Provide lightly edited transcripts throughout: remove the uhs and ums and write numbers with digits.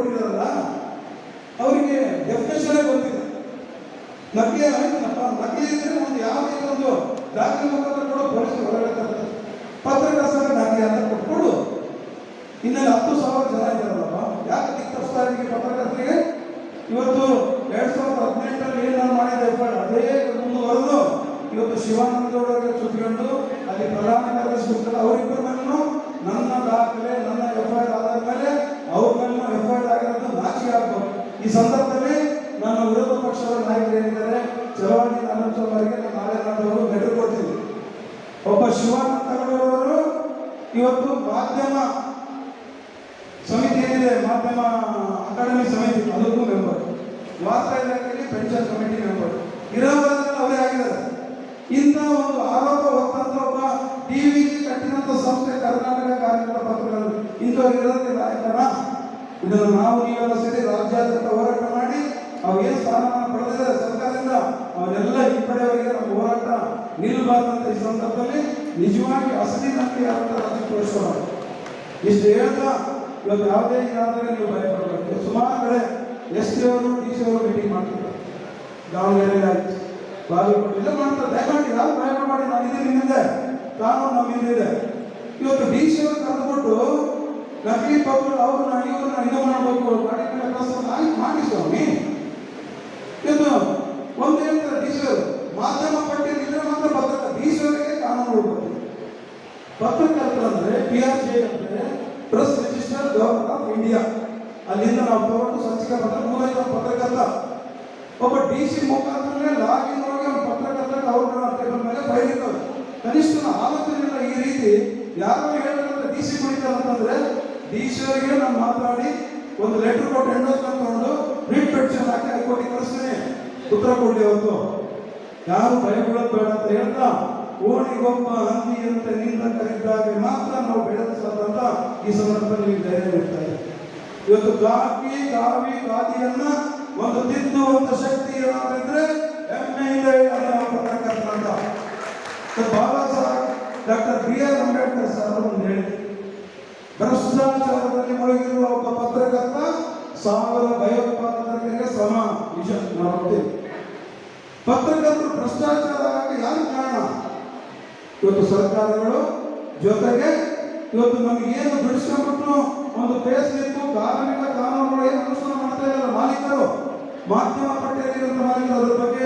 ಕೊಟ್ಟಿದ್ದಾರಲ್ಲ ಅವರಿಗೆ ಡೆಫಿನೇಷನ್ ಗೊತ್ತಿಲ್ಲ. ನಕಲಿ ಆಯ್ತನಪ್ಪ, ನಕಲಿ ಇದ್ರೆ ಒಂದು ಯಾವುದೇ ಒಂದು ದಾಖಲೆ ಮುಖಾಂತರ ಕೂಡ ಪೊಲೀಸರು ಹೊರಗಡೆ ತರ್ತಾರೆ. ಪತ್ರಕರ್ತರ ನಕಲಿ ಅಂತ ಕೊಟ್ಕೊಡು. ಇನ್ನಲ್ಲಿ 10,000 ಜನ ಇದ್ದಾರಲ್ಲಪ್ಪ, ಯಾಕೆ ದಿಕ್ತರಿಸ್ತಾ ಇದ್ದೀವಿ ಪತ್ರಕರ್ತರಿಗೆ? ಇವತ್ತು 2018 ಏನು ನಾನು ಮಾಡಿದೆ ಅದೇ ಮುಂದುವರೆದು ಇವತ್ತು ಶಿವಾನಂದಗೌಡರಿಗೆ ಸುಟ್ಕೊಂಡು ಅಲ್ಲಿ ಪ್ರಧಾನ ಕಾರ್ಯದರ್ಶಿ ಸುಟ್ಕೊಂಡು ಅವರಿಬ್ಬರ ಮೇಲೂ ನನ್ನ ದಾಖಲೆ, ನನ್ನ FIR ಆದ ಮೇಲೆ ಅವ್ರ ಮೇಲೂ FIR ಆಗಿರೋದು ನಾಚಿಕೆ ಆಗ್ಬೋದು. ಈ ಸಂದರ್ಭದಲ್ಲಿ ನನ್ನ ವಿರೋಧ ಪಕ್ಷದ ನಾಯಕರು ಏನಿದ್ದಾರೆ, ಚಲವಾಣಿ ನಾರಾಯಣಸ್ವಾಮಿ ಅವರಿಗೆ ನಾನು ನಾಳೆ ನಾಡವರು ಲೆಟರ್ ಕೊಡ್ತೀನಿ. ಒಬ್ಬ ಶಿವಾನಂದಗೌಡರವರು ಇವತ್ತು ಮಾಧ್ಯಮ ಸಮಿತಿ ಏನಿದೆ, ಮಾಧ್ಯಮ ಅಕಾಡೆಮಿ ಸಮಿತಿ, ಅದಕ್ಕೂ ಮೆಂಬರ್, ವಾರ್ತಾ ಇಲಾಖೆಯಲ್ಲಿ ಪೆನ್ಷನ್ ಕಮಿಟಿ ಮೆಂಬರ್, ಇರೋದ್ರಲ್ಲಿ ಅವರೇ ಆಗಿದ್ದಾರೆ. ಇಂಥ ಒಂದು ಆರೋಪ ಹೊತ್ತಂತ ಒಬ್ಬ TVG ಕಟ್ಟಿದಂಥ ಸಂಸ್ಥೆ ಕರ್ನಾಟಕ ಕಾರ್ಮಿಕ ಪತ್ರಕರ್ತರು ಇಂಥವ್ರು ಇರೋದಕ್ಕೆ ನಾಯಕರ. ಇದನ್ನು ನಾವು ನೀವೆಲ್ಲ ಸೇರಿ ರಾಜ್ಯಾದ್ಯಂತ ಹೋರಾಟ ಮಾಡಿ ಅವು ಏನು ಸ್ಥಾನಮಾನ ಪಡೆದಿದ್ದಾರೆ ಸರ್ಕಾರದಿಂದ ಅವನ್ನೆಲ್ಲ ಹಿಂಪಡೆಯವರಿಗೆ ನಮ್ಮ ಹೋರಾಟ ನಿಲ್ಲಬಾರ್ದಂತ ಈ ಸಂದರ್ಭದಲ್ಲಿ ನಿಜವಾಗಿ ಅಸಲಿನಲ್ಲಿ ಯಾವ ರಾಜ್ಯ ತೋರಿಸೋಣ. ಇಷ್ಟು ಹೇಳ್ತಾ ಇವತ್ತು ಯಾವುದೇ ಇದಾದರೆ ನೀವು ಭಯಪಡಬೇಕು. ಸುಮಾರು ಕಡೆ ST ಅವರು DC ಅವರು ಮೀಟಿಂಗ್ ಮಾಡ್ತಿದ್ದಾರೆ, ದಾವಣಗೆರೆಯಲ್ಲಿ ಆಯ್ತು, ಬಾಗಲಕೋಟೆಲ್ಲ ಮಾಡ್ತಾರೆ. ದಯಮಾಡಿ ಯಾರು ಭಯ ಮಾಡಿ, ನಾನು ಇದೀನಿ ನಿಮ್ಮಿಂದೆ, ಕಾನೂನು ನಮ್ಮಿಂದಿದೆ. ಇವತ್ತು DC ಅವರು ಕರೆದುಕೊಟ್ಟು ನಕಲಿ ಪತ್ರ ಅವ್ರನ್ನ ಇವ್ರನ್ನ ಇದು ಮಾಡಬೇಕು, ಗಾಡಿ ಮೇಲೆ ಆಯ್ತು ಮಾಡಿ ಸ್ವಾಮಿ. ಇದು ಒಂದು ಹೇಳ್ತಾರೆ DC ಅವರು, ಮಾಧ್ಯಮ ಪಟ್ಟಿಯಲ್ಲಿ ಇದ್ರೆ ಮಾತ್ರ ಪತ್ರಕರ್ತ. DC ಅವರಿಗೆ ಕಾನೂನು ಹೋಗ್ಬೇಕು. ಪತ್ರಕರ್ತರಂದ್ರೆ PRJ ಅಂದ್ರೆ press register government of India, ಅಲ್ಲಿಂದ ನಾವು ತಗೊಂಡು ಸಂಚಿಕೆ ಪತ್ರ ಮೂಲಕ ಪತ್ರಕರ್ತ. ಒಬ್ಬ DC ಮುಖಾಂತರನೇ ಲಾಗಿನ್ ಹೋಗಿ ಅವ್ರ ಪತ್ರಕರ್ತಕ್ಕೆ ಅವ್ರ ಟೇಬಲ್ ಮೇಲೆ ಫೈಲ್ ಇರ್ತದೆ. ಕನಿಷ್ಠ ಆಲೋಚನೆ ಈ ರೀತಿ ಯಾರೋ ಹೇಳಿದ್ರೆ DC ಕುಡಿತಾರೆ ಅಂತಂದ್ರೆ DC ಅವರಿಗೆ ನಾನು ಮಾತಾಡಿ ಒಂದು ಲೆಟರ್ ಕೊಟ್ಟು ಎಂಡೋಸ್ಮೆಂಟ್ ತಗೊಂಡು ರಿಟ್ ಪೆಟಿಷನ್ ಹಾಕಿ ಹೈಕೋರ್ಟಿಗೆ ಕಳಿಸ್ತೀನಿ, ಉತ್ತರ ಕೊಡ್ಲಿ. ಅವತ್ತು ಯಾರು ಭಯಗೊಳ್ಳೋದು ಬೇಡ ಅಂತ ಹೇಳ್ತಾ, ಓಣಿಗೊಬ್ಬ ಹಂದಿ ಅಂತ ನಿಂದ ಕರೆದಾಗ ಮಾತ್ರ ನಾವು ಬೆಳೆದಂತ ಈ ಸಂದರ್ಭದಲ್ಲಿ ನೀವು ಧೈರ್ಯ ಇರ್ತಾ ಇದೆ. ಇವತ್ತು ಗಾವಿ ಗಾದಿಯನ್ನ ಒಂದು ತಿದ್ದುವಂತ ಶಕ್ತಿ ಏನಾದ್ರೆ ಹೆಮ್ಮೆಯಿಂದ ಪತ್ರಕರ್ತ ಅಂತ Baba Saheb doctor BR Ambedkar sir ಅವರು ಹೇಳಿದ್ರು, ಭ್ರಷ್ಟಾಚಾರದಲ್ಲಿ ಮುಳುಗಿರುವ ಒಬ್ಬ ಪತ್ರಕರ್ತ 1000 ಭಯೋತ್ಪಾದಕರಿಗೆ ಸಮ. ವಿಷಯ ನಾವು ಪತ್ರಕರ್ತರು ಭ್ರಷ್ಟಾಚಾರ ಯಾರು ಕಾರಣ? ಇವತ್ತು ಸರ್ಕಾರಗಳು ಜೊತೆಗೆ ಇವತ್ತು ನಮಗೇನು ಬಿಡಿಸ್ಕೊಂಡ್ಬಿಟ್ಟು ಒಂದು ಬೇಸ್ಲಿತ್ತು ಕಾರ್ಮಿಕ ಕಾನೂನುಗಳು ಏನು ಅನುಷ್ಠಾನ ಮಾಡ್ತಾ ಇದ್ದಾರೆ ಮಾಲೀಕರು, ಮಾಧ್ಯಮ ಪಟ್ಟಿಯಲ್ಲಿರುವಂಥ ಮಾಲೀಕರು, ಅದ್ರ ಬಗ್ಗೆ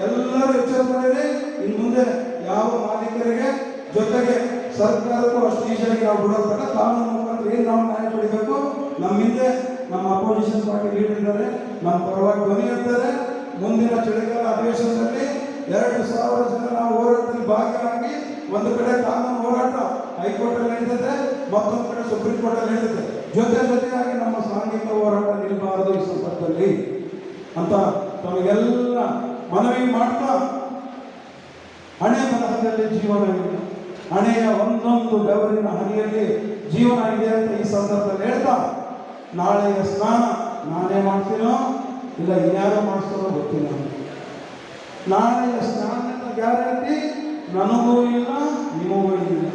ಎಲ್ಲರೂ ಎಚ್ಚರಿಕೆ. ಇನ್ನು ಮುಂದೆ ಯಾವ ಮಾಲೀಕರಿಗೆ ಜೊತೆಗೆ ಸರ್ಕಾರಕ್ಕೂ ಅಷ್ಟು ಈಸಿಯಾಗಿ ನಾವು ಬಿಡೋದ ಕಾನೂನು ಮುಖಾಂತರ ಏನು ನಾವು ನ್ಯಾಯ ಪಡಿಬೇಕು. ನಮ್ಮ ಹಿಂದೆ ನಮ್ಮ ಅಪೋಸಿಷನ್ ಪಾರ್ಟಿ ಲೀಡರ್ ಇದ್ದಾರೆ, ನಮ್ಮ ಪರವಾಗಿ ಧ್ವನಿ ಇರ್ತಾರೆ. ಮುಂದಿನ ಚಳಿಗಾಲ ಅಧಿವೇಶನದಲ್ಲಿ 2,000 ಜನ ನಾವು ಹೋರಾಟದಲ್ಲಿ ಭಾಗಿಯಾಗಿ ಒಂದು ಕಡೆ ಕಾನೂನು ಹೋರಾಟ ಹೈಕೋರ್ಟ್ ಅಲ್ಲಿ ನಡೀತದೆ, ಮತ್ತೊಂದು ಕಡೆ ಸುಪ್ರೀಂ ಕೋರ್ಟ್ ಅಲ್ಲಿ ನಡೀತದೆ. ಜೊತೆಯಾಗಿ ನಮ್ಮ ಸಾಂಘಿಕ ಹೋರಾಟ ನಿಲ್ಲಬಾರದು ಈ ಸಂದರ್ಭದಲ್ಲಿ ಅಂತ ತಮಗೆಲ್ಲ ಮನವಿ ಮಾಡ್ತಾ, ಹಣೆ ಬರಹದಲ್ಲಿ ಜೀವನವಿಲ್ಲ, ಹಣೆಯ ಒಂದೊಂದು ಬೆವರಿನ ಹನಿಯಲ್ಲಿ ಜೀವನ ಇದೆ ಅಂತ ಈ ಸಂದರ್ಭದಲ್ಲಿ ಹೇಳ್ತಾ, ನಾಳೆಯ ಸ್ನಾನ ನಾನೇ ಮಾಡ್ತೀನೋ ಇಲ್ಲ ಇನ್ಯಾರೋ ಮಾಡಿಸ್ತಾರೋ ಗೊತ್ತಿಲ್ಲ. ನಾಳೆಯ ಸ್ನಾನದ ಗ್ಯಾರಂಟಿ ನನಗೂ ಇಲ್ಲ, ನಿಮಗೂ ಇಲ್ಲ.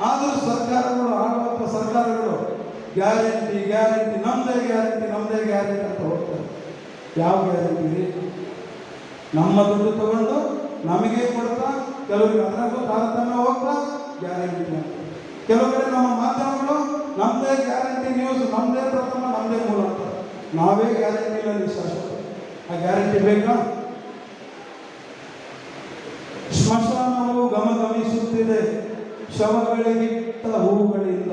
ಆದರೂ ಸರ್ಕಾರಗಳು, ಆಳುವಂಥ ಸರ್ಕಾರಗಳು ಗ್ಯಾರಂಟಿ ನಮ್ಮದೇ ಗ್ಯಾರಂಟಿ ಅಂತ ಹೋಗ್ತಾರೆ. ಯಾವ ಗ್ಯಾರಂಟಿ? ನಮ್ಮ ದುಡ್ಡು ತಗೊಂಡು ನಮಗೆ ಕೊಡ್ತಾ, ಕೆಲವರಿಗೆ ಅದಕ್ಕೂ ತಾರತಮ್ಯ ಹೋಗ್ತಾ ಗ್ಯಾರಂಟಿ ಅಂತ. ಕೆಲವು ಕಡೆ ನಮ್ಮ ಮಾಧ್ಯಮಗಳು ನಮ್ಮದೇ ಗ್ಯಾರಂಟಿ ನ್ಯೂಸ್, ನಮ್ಮದೇ ಪ್ರಥಮ, ನಮ್ಮದೇ ಮೂಲ ಅಂತ. ನಾವೇ ಗ್ಯಾರಂಟಿ ಇಲ್ಲ ಶಾಸಕ. ಆ ಗ್ಯಾರಂಟಿ ಬೇಕಾ? ಸ್ಮಶಾನವು ಗಮಗಮಿಸುತ್ತಿದೆ ಶವಗಳಿಗಿಟ್ಟ ಹೂಗಳಿಂದ,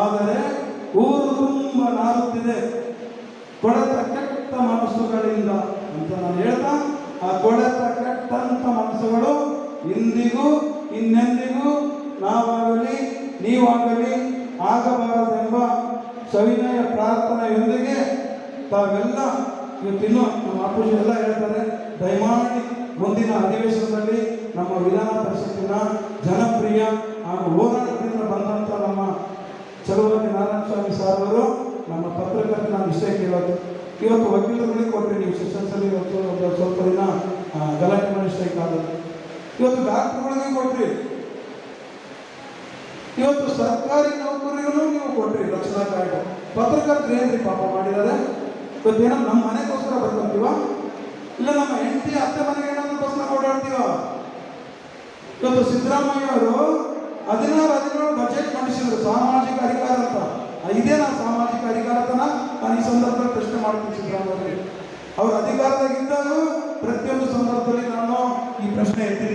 ಆದರೆ ಊರು ತುಂಬ ನಾರುತ್ತಿದೆ ಕೊಳೆತ ಕೆಟ್ಟ ಮನಸ್ಸುಗಳಿಂದ ಅಂತ ನಾನು ಹೇಳ್ತಾ, ಆ ಕೊಳೆತ ಕೆಟ್ಟಂತ ಮನಸ್ಸುಗಳು ಇಂದಿಗೂ ಇನ್ನೆಂದಿಗೂ ನಾವಾಗಲಿ ನೀವಾಗಲಿ ಆಗಬಾರದೆಂಬ ಸವಿನಯ ಪ್ರಾರ್ಥನೆಯೊಂದಿಗೆ ತಾವೆಲ್ಲ ಇವತ್ತಿನ್ನೂ ನಮ್ಮ ಅಪ್ಪುಜಿ ಎಲ್ಲ ಹೇಳ್ತಾರೆ, ದಯಮಾಡಿ ಮುಂದಿನ ಅಧಿವೇಶನದಲ್ಲಿ ನಮ್ಮ ವಿಧಾನ ಪರಿಷತ್ತಿನ ಜನಪ್ರಿಯ ಹಾಗೂ ಹೋರಾಟದಿಂದ ಬಂದಂಥ ನಮ್ಮ ಚಲವಾಣಿ ನಾರಾಯಣಸ್ವಾಮಿ ಸಾರ್ ಅವರು ನಮ್ಮ ಪತ್ರಕರ್ತನ ಇಷ್ಟೇ ಕೇಳೋದು. ಇವತ್ತು ವಕೀಲರುಗಳಿಗೆ ಕೊಟ್ಟರೆ ನೀವು ಸೆಷನ್ಸಲ್ಲಿ ಸ್ವಲ್ಪ ದಿನ ಗಲಾಟೆ ಮಾಡಿ ಸ್ಟ್ರೈಕ್ ಆಗೋದು. ಇವತ್ತು ಡಾಕ್ಟರ್ಗಳಿಗೆ ಕೊಟ್ರಿ, ಇವತ್ತು ಸರ್ಕಾರಿ ನೌಕರಿಗೂ ನೀವು ಕೊಟ್ರಿ ರಕ್ಷಣಾ ಕಾಯ್ದೆ. ಪತ್ರಕರ್ತರು ಏನ್ರಿ ಪಾಪ ಮಾಡಿದ್ದಾರೆ? ಇವತ್ತೇನೋ ನಮ್ಮ ಮನೆಗೋಸ್ಕರ ಬರ್ಕೊಂತೀವ, ಇಲ್ಲ ನಮ್ಮ ಹೆಂಡತಿ ಅತ್ತೆ ಮನೆಗೆ ಏನಾದ್ರು ಬಸ್ನಾಗ ಓಡಾಡ್ತೀವ? ಇವತ್ತು ಸಿದ್ದರಾಮಯ್ಯ ಅವರು 16 ಬಜೆಟ್ ಮಂಡಿಸಿದ್ರು ಸಾಮಾಜಿಕ ಅಧಿಕಾರ ಅಂತ. ಇದೇನಾ ಸಾಮಾಜಿಕ ಅಧಿಕಾರತನ? ನಾನು ಈ ಸಂದರ್ಭದಲ್ಲಿ ಪ್ರಶ್ನೆ ಮಾಡ್ತೀನಿ ಸಿದ್ದರಾಮಯ್ಯ. ಅವ್ರ ಅಧಿಕಾರದಾಗಿದ್ದಾಗ ಪ್ರತಿಯೊಂದು ಸಂದರ್ಭದಲ್ಲಿ ನಾನು ಈ ಪ್ರಶ್ನೆ ಎತ್ತಿದ್ದೀನಿ.